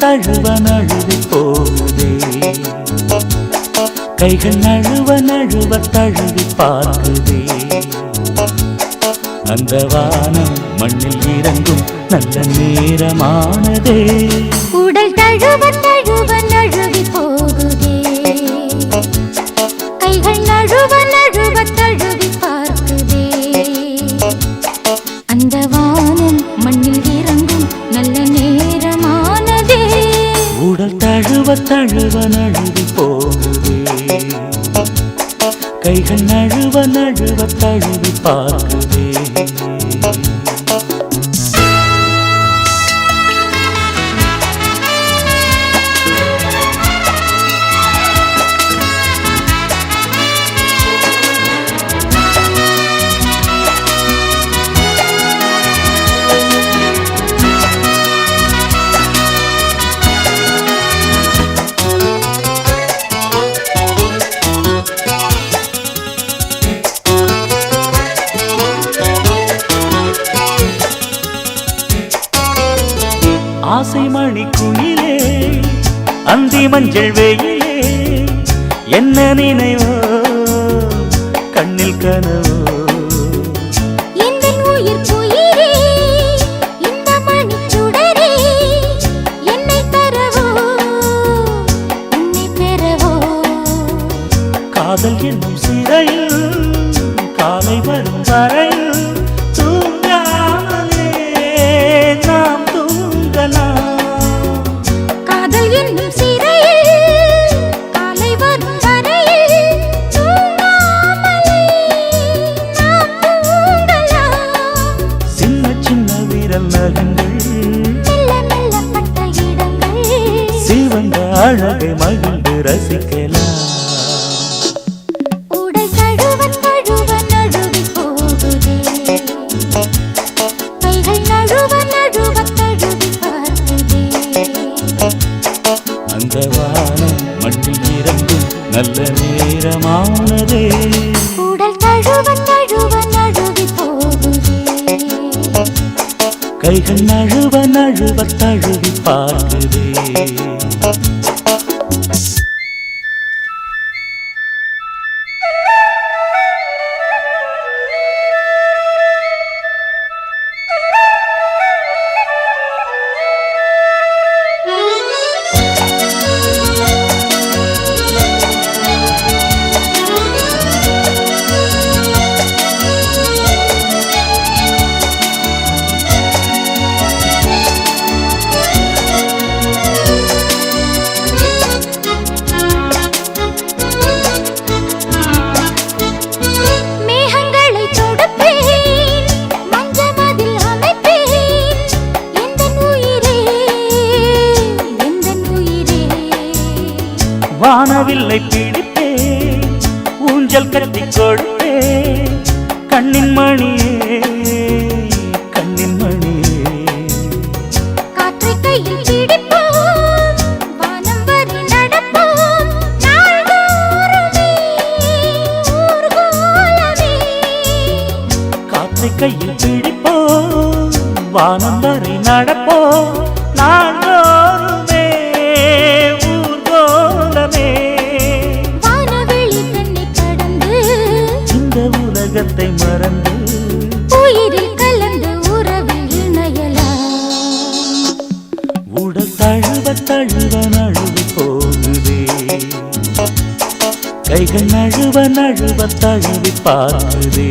தழுவ நழுவி போகுதே கைகள் நழுவ நழுவ தழுவி பார்க்குதே அந்த வானம் மண்ணில் இறங்கும் நல்ல நேரமானதே உடல் தழுவ தழுவ நழுவி போகுதே கைகள் நழுவ நழுவ தழுவி பார்க்குதே அந்த வானம் மண்ணில் இறங்கும் நல்ல நேரமானதே உடல் தழுவ தழுவ நழுவி போகுதே கைகள் நழுவ நழுவ தழுவி பார்க்குதே ஆசை மணி குயிலே அந்தி மஞ்சள் வெயிலே என்ன நினைவோ கண்ணில் கனவோ எந்தன் உயிர் குயிலே இந்த மணிச் சுடரே என்னை தரவோ உன்னை பெறவோ காதல் என்னும் சிறையில் காலை வரும் வரையில் தூங்காமலே நாம் காதல் என்னும் சிறையில் காலை வரும் வரையில் தூங்காமலே நாம் தூங்கலாம் சின்ன சின்ன விரல் நகங்கள் மெல்ல மெல்ல பட்ட இடங்கள் சிவந்த அழகை மகிழ்ந்து ரசிக்கலாம் உடல் தழுவ தழுவ நழுவி போகுதே கைகள் நழுவ நழுவ தழுவி பார்க்குதே அந்த வானம் மண்ணில் இறங்கும் நல்ல நேரமானதே உடல் தழுவ தழுவ நழுவி போகுதே கைகள் நழுவ நழுவ தழுவி பார்க்குதே வானவில்லை பிடிப்பே ஊஞ்சல் கட்டி கொடுப்பே கண்ணின் மணியே கண்ணின் மணியே காற்றை கையில் பிடிப்போம் வானம் வரை நடப்போம் நாள்தோறுமே ஊர்கோலமே காற்றை கையில் பிடிப்போம் வானம் வரை நடப்போம் நாள்தோறுமே வானவெளி தன்னை கடந்து இந்த உலகத்தை மறந்து உயிரில் கலந்து உறவில் இணையலாம் உடல் தழுவ தழுவ நழுவி போகுதே கைகள் நழுவ நழுவ தழுவி பார்க்குதே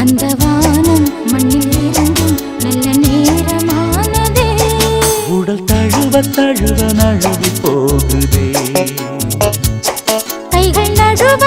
அந்த வானம் மண்ணில் இறங்கும் நல்ல நேரமானதே உடல் தழுவ தழுவ நழுவி போகுதே கைகள் நழுவ